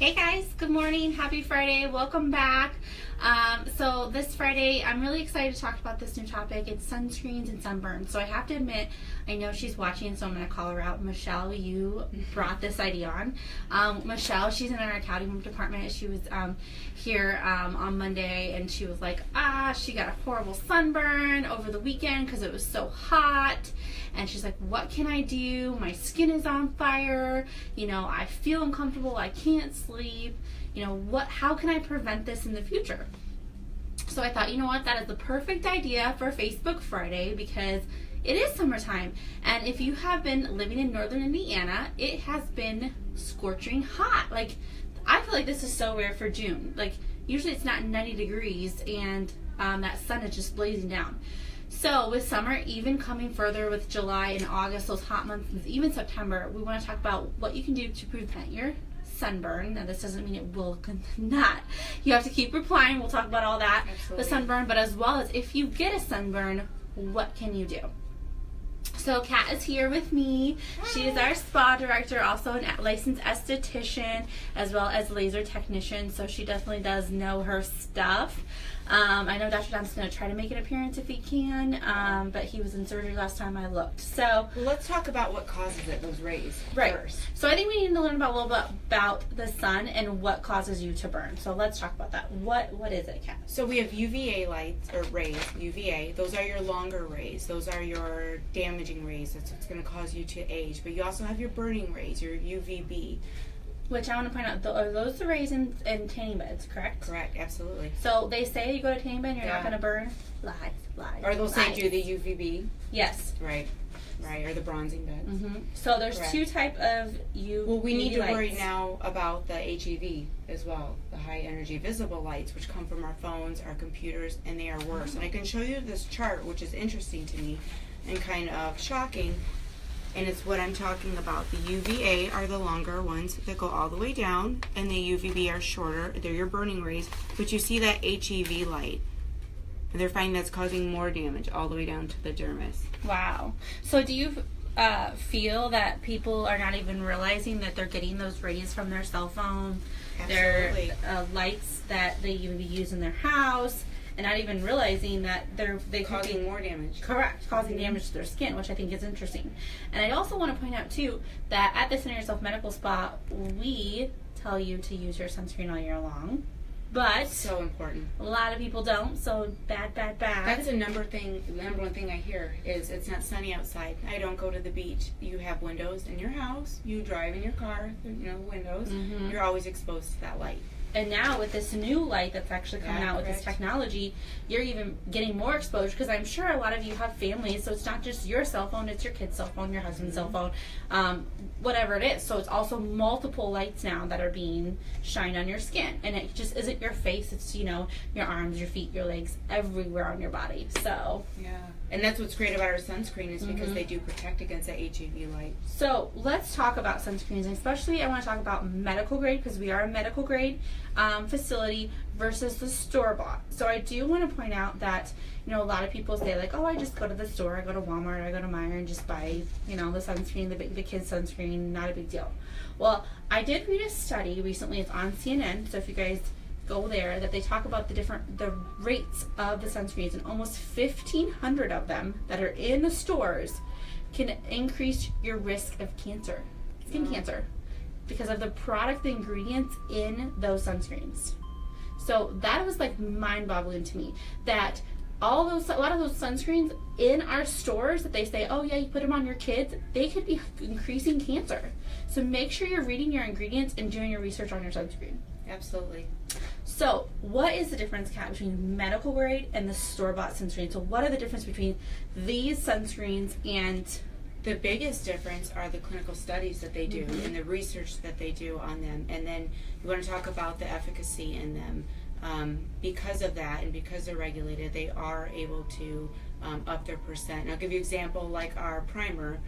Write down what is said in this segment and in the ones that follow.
Hey guys, good morning, happy Friday, welcome back. So this Friday, I'm really excited to talk about this new topic. It's sunscreens and sunburns. So I have to admit, I know she's watching, so I'm going to call her out. Michelle, you brought this idea on. Michelle, she's in our accounting department. She was here on Monday, and she was like, she got a horrible sunburn over the weekend because it was so hot. And she's like, what can I do? My skin is on fire. You know, I feel uncomfortable. I can't sleep. You know, how can I prevent this in the future? So I thought, you know what, that is the perfect idea for Facebook Friday because it is summertime. And if you have been living in northern Indiana, it has been scorching hot. Like, I feel like this is so rare for June. Like, usually it's not 90 degrees and that sun is just blazing down. So with summer even coming further with July and August, those hot months, and even September, we want to talk about what you can do to prevent your sunburn. Now this doesn't mean it will not. You have to keep replying. We'll talk about all that. Absolutely. The sunburn, but as well as if you get a sunburn, what can you do? So Kat is here with me. She is our spa director, also a licensed esthetician, as well as laser technician. So she definitely does know her stuff. I know Dr. Dom's going to try to make an appearance if he can, but he was in surgery last time I looked. So let's talk about what causes it, those rays first. So I think we need to learn about a little bit about the sun and what causes you to burn. So let's talk about that. What is it, Kat? So we have UVA lights, or rays, UVA. Those are your longer rays. Those are your damaging rays. That's what's going to cause you to age. But you also have your burning rays, your UVB. Which I want to point out, are those the rays in tanning beds, correct? Correct, absolutely. So they say you go to tanning bed and you're not going to burn? Lies. Or they'll say lies. do the UVB. Yes. Right, or the bronzing beds. Mm-hmm. So there's Correct. two type of UV Well, we need to lights. worry now about the HEV as well, the high energy visible lights, which come from our phones, our computers, and they are worse. And I can show you this chart, which is interesting to me and kind of shocking. And it's what I'm talking about. The UVA are the longer ones that go all the way down, and the UVB are shorter. They're your burning rays. But you see that HEV light. And they're finding that's causing more damage all the way down to the dermis. Wow. So do you feel that people are not even realizing that they're getting those rays from their cell phone, Absolutely. their lights that they even use in their house, and not even realizing that they Causing more damage. Correct, causing damage to their skin, which I think is interesting. And I also want to point out too that at the Center Yourself Medical Spa, we tell you to use your sunscreen all year long, but So important. a lot of people don't. So bad. That's the number one thing I hear is it's not sunny outside. I don't go to the beach. You have windows in your house. You drive in your car. Windows. Mm-hmm. You're always exposed to that light. And now with this new light that's actually coming out with this technology, you're even getting more exposure because I'm sure a lot of you have families, so it's not just your cell phone, it's your kid's cell phone, your husband's cell phone, whatever it is. So it's also multiple lights now that are being shined on your skin. And it just isn't your face, it's, your arms, your feet, your legs, everywhere on your body. So yeah. And that's what's great about our sunscreen is because they do protect against that HEV light. So let's talk about sunscreens, and especially I want to talk about medical grade because we are a medical grade facility versus the store-bought. So I do want to point out that, a lot of people say like, oh, I just go to the store, I go to Walmart, I go to Meijer and just buy, the sunscreen, the kids' sunscreen, not a big deal. Well, I did read a study recently, it's on CNN, so if you guys go there, that they talk about the rates of the sunscreens, and almost 1,500 of them that are in the stores can increase your risk of cancer, skin cancer, because of the product, the ingredients in those sunscreens. So that was like mind-boggling to me that a lot of those sunscreens in our stores that they say, oh yeah, you put them on your kids, they could be increasing cancer. So make sure you're reading your ingredients and doing your research on your sunscreen. Absolutely. So what is the difference, Kat, between medical grade and the store-bought sunscreen? So what are the difference between these sunscreens and... The biggest difference are the clinical studies that they do and the research that they do on them. And then you want to talk about the efficacy in them. Because of that and because they're regulated, they are able to up their percent. And I'll give you an example like our primer.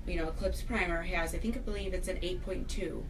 Eclipse primer has, I believe it's an 8.2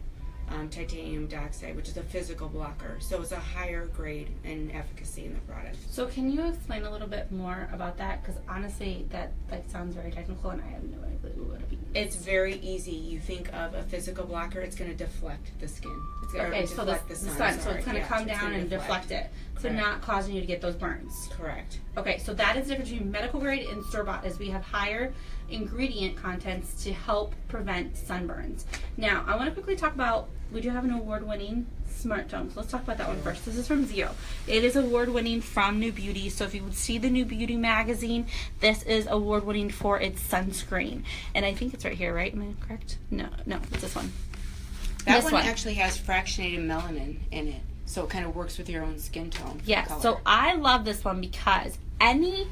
titanium dioxide, which is a physical blocker. So it's a higher grade in efficacy in the product. So can you explain a little bit more about that? Because honestly, that sounds very technical, and I have no idea what it means. It's very easy. You think of a physical blocker, it's going to deflect the skin. It's going to deflect the sun. So it's going to come down and deflect it. So not causing you to get those burns. Correct. Okay, so that is the difference between medical grade and store-bought, is we have higher ingredient contents to help prevent sunburns. Now, I want to quickly talk about, we do have an award-winning Smart Tone. So let's talk about that one first. This is from Zio. It is award-winning from New Beauty. So if you would see the New Beauty magazine, this is award-winning for its sunscreen. And I think it's right here, right? Am I correct? No, it's this one. That one actually has fractionated melanin in it. So it kind of works with your own skin tone. Yes. Yeah, so I love this one because any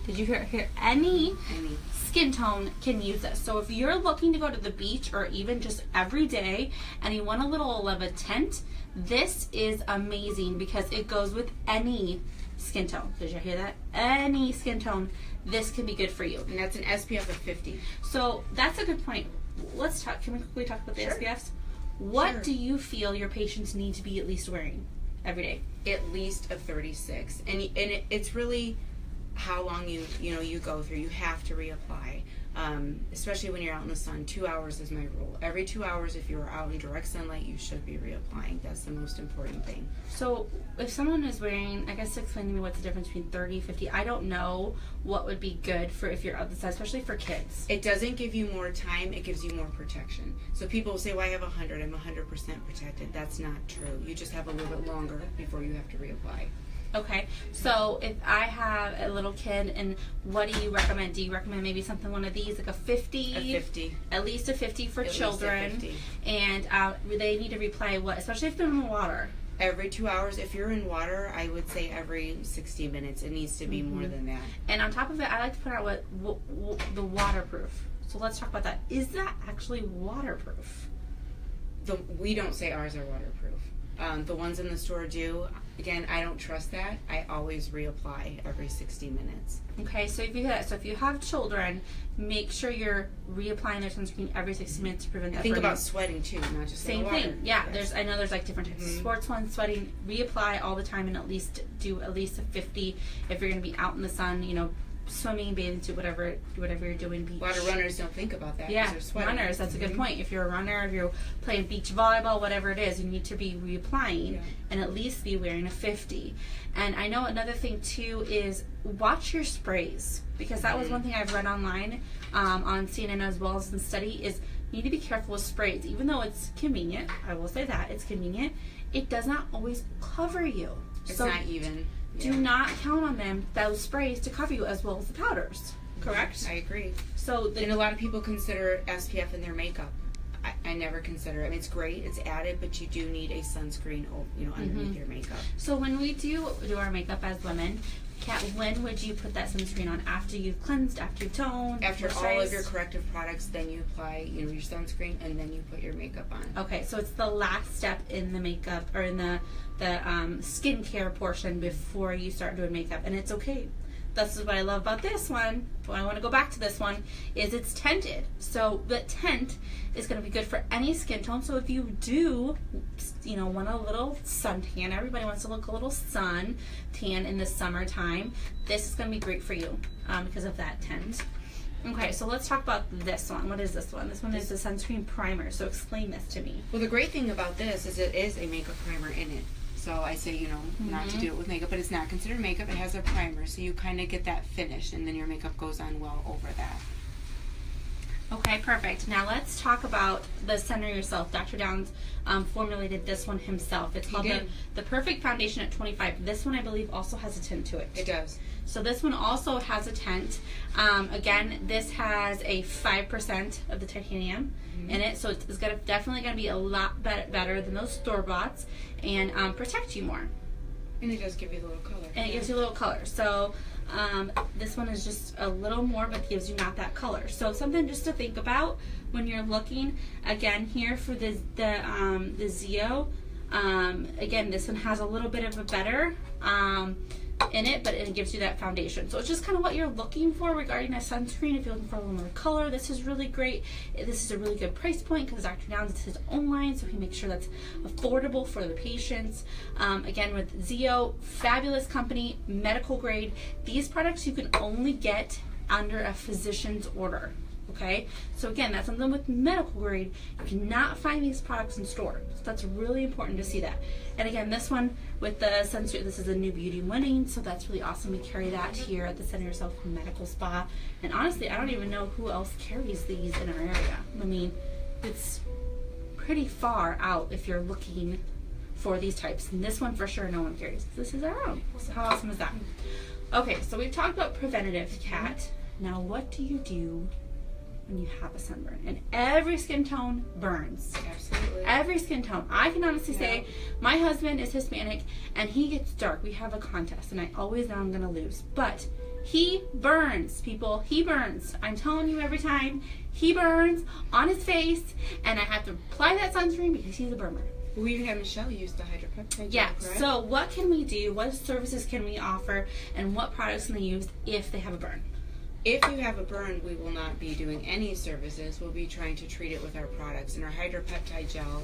skin tone can use this. So if you're looking to go to the beach or even just every day and you want a little of a tint, this is amazing because it goes with any skin tone. Did you hear that? Any skin tone, this can be good for you. And that's an SPF of 50. So that's a good point. Let's talk. Can we quickly talk about the SPFs? What do you feel your patients need to be at least wearing every day? At least a 36. And it's really how long you go through. You have to reapply, especially when you're out in the sun. 2 hours is my rule. Every 2 hours, if you're out in direct sunlight, you should be reapplying. That's the most important thing. So if someone is wearing, I guess explain to me what's the difference between 30, 50. I don't know what would be good for if you're outside, especially for kids. It doesn't give you more time. It gives you more protection. So people will say, well, I have 100. I'm 100% protected. That's not true. You just have a little bit longer before you have to reapply. Okay, so if I have a little kid, and what do you recommend? Do you recommend maybe something, one of these, like a 50? A 50. At least a 50 for children. Least a 50. And they need to reapply what? Especially if they're in the water. Every 2 hours. If you're in water, I would say every 60 minutes. It needs to be more than that. And on top of it, I like to put out the waterproof. So let's talk about that. Is that actually waterproof? We don't say ours are waterproof. The ones in the store do. Again, I don't trust that. I always reapply every 60 minutes. Okay, so if you have children, make sure you're reapplying their sunscreen every 60 minutes to prevent that. Think about sweating too, not just same water. thing. Yeah, yes. I know there's like different types of sports ones. Sweating, reapply all the time, and at least do at least a 50 if you're going to be out in the sun. Swimming, bathing suit, whatever you're doing. Beach. A lot of runners don't think about that. Yeah, they're sweating. Runners. That's a good point. If you're a runner, if you're playing beach volleyball, whatever it is, you need to be reapplying and at least be wearing a 50. And I know another thing too is watch your sprays, because that was one thing I've read online on CNN as well as in study is you need to be careful with sprays. Even though it's convenient, I will say that it's convenient, it does not always cover you. It's not even. Do not count on those sprays to cover you as well as the powders. Correct? I agree. So and a lot of people consider SPF in their makeup. I never consider it. I mean, it's great, it's added, but you do need a sunscreen, underneath your makeup. So when we do our makeup as women, Kat, when would you put that sunscreen on? After you've cleansed, after you've toned? After all of your corrective products, then you apply your sunscreen, and then you put your makeup on. Okay, so it's the last step in the makeup, or in the skincare portion before you start doing makeup, and it's okay. This is what I love about this one. But I want to go back to this one. Is it's tinted, so the tint is going to be good for any skin tone. So if you do, want a little suntan, everybody wants to look a little sun tan in the summertime. This is going to be great for you because of that tint. Okay, so let's talk about this one. What is this one? This one is the sunscreen primer. So explain this to me. Well, the great thing about this is it is a makeup primer in it. So I say, not to do it with makeup, but it's not considered makeup. It has a primer, so you kind of get that finish, and then your makeup goes on well over that. Okay, perfect. Now let's talk about the Center Yourself. Dr. Downs formulated this one himself. It's called the Perfect Foundation at 25. This one, I believe, also has a tint to it. It does. So this one also has a tint. Again, this has a 5% of the titanium in it, so it's definitely going to be a lot better than those store-boughts and protect you more. And it does give you a little color. And it gives you a little color. So this one is just a little more, but gives you not that color. So something just to think about when you're looking. Again, here for the Zio. Again, this one has a little bit of a better in it, but it gives you that foundation. So it's just kind of what you're looking for regarding a sunscreen. If you're looking for a little more color, this is really great. This is a really good price point because Dr. Downs is his own line, so he makes sure that's affordable for the patients. Again, with Zio, fabulous company, medical grade. These products you can only get under a physician's order. Okay, so again, that's something with medical grade. You cannot find these products in store. So that's really important to see that. And again, this one with the Sunscreen, this is a new beauty winning, so that's really awesome. We carry that here at the Center Yourself Medical Spa. And honestly, I don't even know who else carries these in our area. I mean, it's pretty far out if you're looking for these types. And this one for sure no one carries. This is our own. So how awesome is that? Okay, so we've talked about preventative, Kat. Now what do you do when you have a sunburn? And every skin tone burns. Absolutely. Every skin tone. I can honestly say my husband is Hispanic and he gets dark. We have a contest and I always know I'm going to lose. But he burns, people. He burns. I'm telling you every time. He burns on his face and I have to apply that sunscreen because he's a burner. We even have Michelle use the hydropeptide gel, Yeah, correct? so what can we do? What services can we offer? And what products can they use if they have a burn? If you have a burn, we will not be doing any services. We'll be trying to treat it with our products. And our hydropeptide gel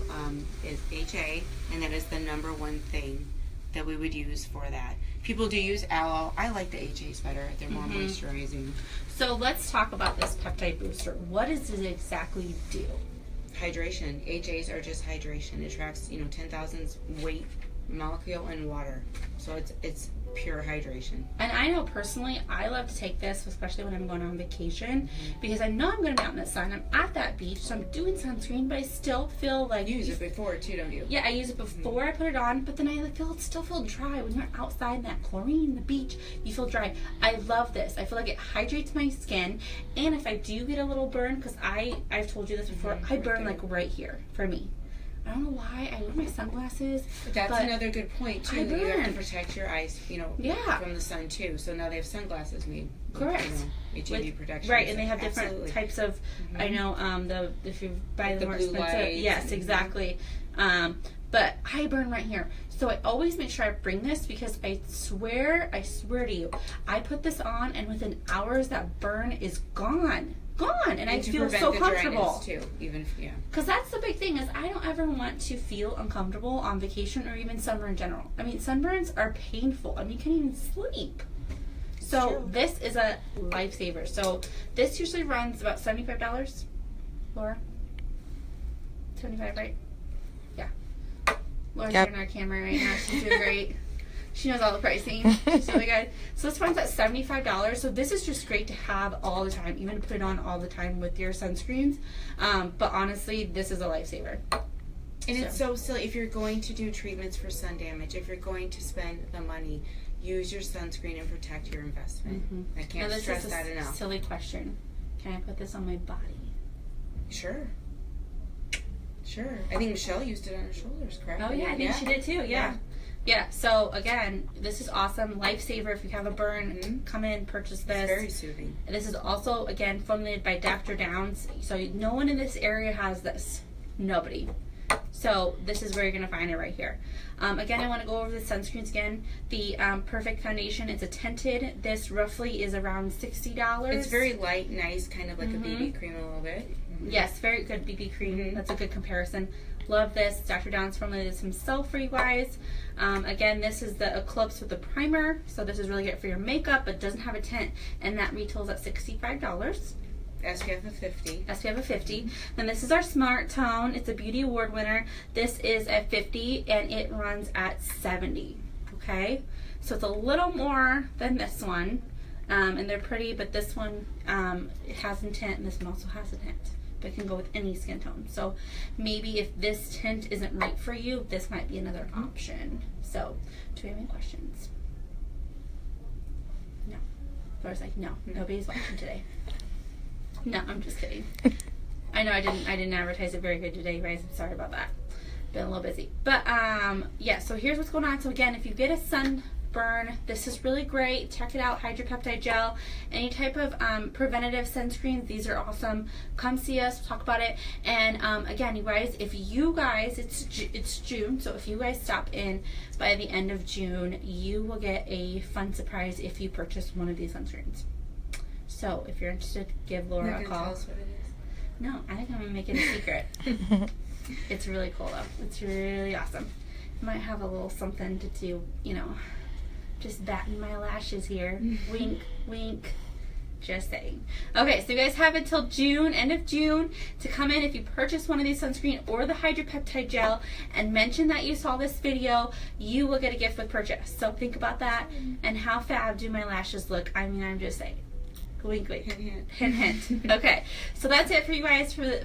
is HA, and that is the number one thing that we would use for that. People do use aloe. I like the HAs better. They're more moisturizing. So let's talk about this peptide booster. What does it exactly do? Hydration. HAs are just hydration. It tracks, 10,000 weight molecule in water. So it's pure hydration. And I know personally, I love to take this, especially when I'm going on vacation, because I know I'm going to be out in the sun. I'm at that beach, so I'm doing sunscreen, but I still feel like... You use it before, too, don't you? Yeah, I use it before I put it on, but then I still feel dry. When you're outside in that chlorine, the beach, you feel dry. I love this. I feel like it hydrates my skin, and if I do get a little burn, because I've told you this before, I burn like right here, for me. I don't know why. I wear my sunglasses. That's another good point, too. You have to protect your eyes, from the sun, too. So now they have sunglasses made. Correct. HUV protection. Right, and they have different types of, I know, if you buy the more expensive. Yes, exactly. But I burn right here. So I always make sure I bring this because I swear to you, I put this on and within hours that burn is gone. And I feel so comfortable too, because that's the big thing is I don't ever want to feel uncomfortable on vacation or even summer in general. I mean, sunburns are painful and you can't even sleep. So this is a lifesaver. So this usually runs about $75, Laura. 75, right? Yeah. Laura's in our camera right now. She's doing great. She knows all the pricing. She's really good. So this runs at $75. So this is just great to have all the time, even put it on all the time with your sunscreens. But honestly, this is a lifesaver. And it's so silly. If you're going to do treatments for sun damage, if you're going to spend the money, use your sunscreen and protect your investment. I can't stress that enough. Silly question. Can I put this on my body? Sure. I think Michelle used it on her shoulders, correct? Oh, yeah. I think she did, too. Yeah, so again, this is awesome. Lifesaver. If you have a burn, come in, purchase this. It's very soothing. This is also, again, formulated by Dr. Downs. So no one in this area has this. Nobody. So this is where you're going to find it right here. Again, I want to go over the sunscreens again. The Perfect Foundation, it's a tinted. This roughly is around $60. It's very light, nice, kind of like a BB cream a little bit. Yes, very good BB cream. That's a good comparison. Love this. Dr. Downs formulated this himself for you guys. Again, this is the Eclipse with the primer. So this is really good for your makeup, but doesn't have a tint. And that retails at $65. SPF of 50. SPF of 50. Then this is our Smart Tone. It's a Beauty Award winner. This is at 50 and it runs at 70. Okay? So it's a little more than this one. And they're pretty, but this one it has a tint and this one also has a tint. But it can go with any skin tone. So maybe if this tint isn't right for you, this might be another option. So, do we have any questions? No. Laura's like, no, nobody's watching today. No, I'm just kidding. I know I didn't advertise it very good today, guys. I'm sorry about that. Been a little busy. But yeah, so here's what's going on. So again, if you get a sunburn, this is really great. Check it out, hydropeptide gel. Any type of preventative sunscreens, these are awesome. Come see us, talk about it. And again, you guys, if you guys, it's June, so if you guys stop in by the end of June, you will get a fun surprise if you purchase one of these sunscreens. So if you're interested, give Laura a call. Tell us what it is. No, I think I'm gonna make it a secret. It's really cool though. It's really awesome. Might have a little something to do, just batting my lashes here. Wink, wink. Just saying. Okay, so you guys have until June, end of June, to come in if you purchase one of these sunscreen or the hydropeptide gel and mention that you saw this video, you will get a gift with purchase. So think about that. And how fab do my lashes look? I mean, I'm just saying. Wink, wink. Hint, Hint, hint. Okay, so that's it for you guys for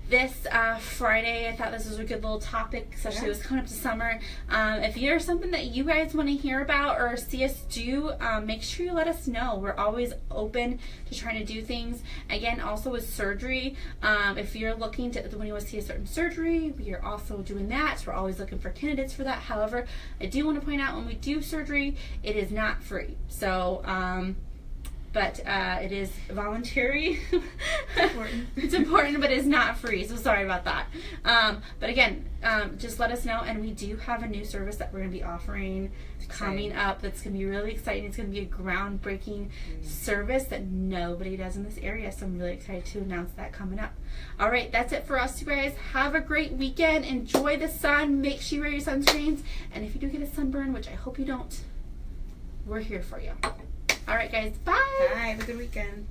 this Friday. I thought this was a good little topic, especially it was coming up to summer. If there's something that you guys want to hear about or see us do, make sure you let us know. We're always open to trying to do things. Again, also with surgery, if you're looking to, when you want to see a certain surgery, we are also doing that. So we're always looking for candidates for that. However, I do want to point out when we do surgery, it is not free. So, but it is voluntary. It's important, but it's not free, so sorry about that. But again, just let us know, and we do have a new service that we're going to be offering coming up that's going to be really exciting. It's going to be a groundbreaking service that nobody does in this area, so I'm really excited to announce that coming up. All right, that's it for us, you guys. Have a great weekend. Enjoy the sun. Make sure you wear your sunscreens, and if you do get a sunburn, which I hope you don't, we're here for you. All right, guys. Bye. Bye. Have a good weekend.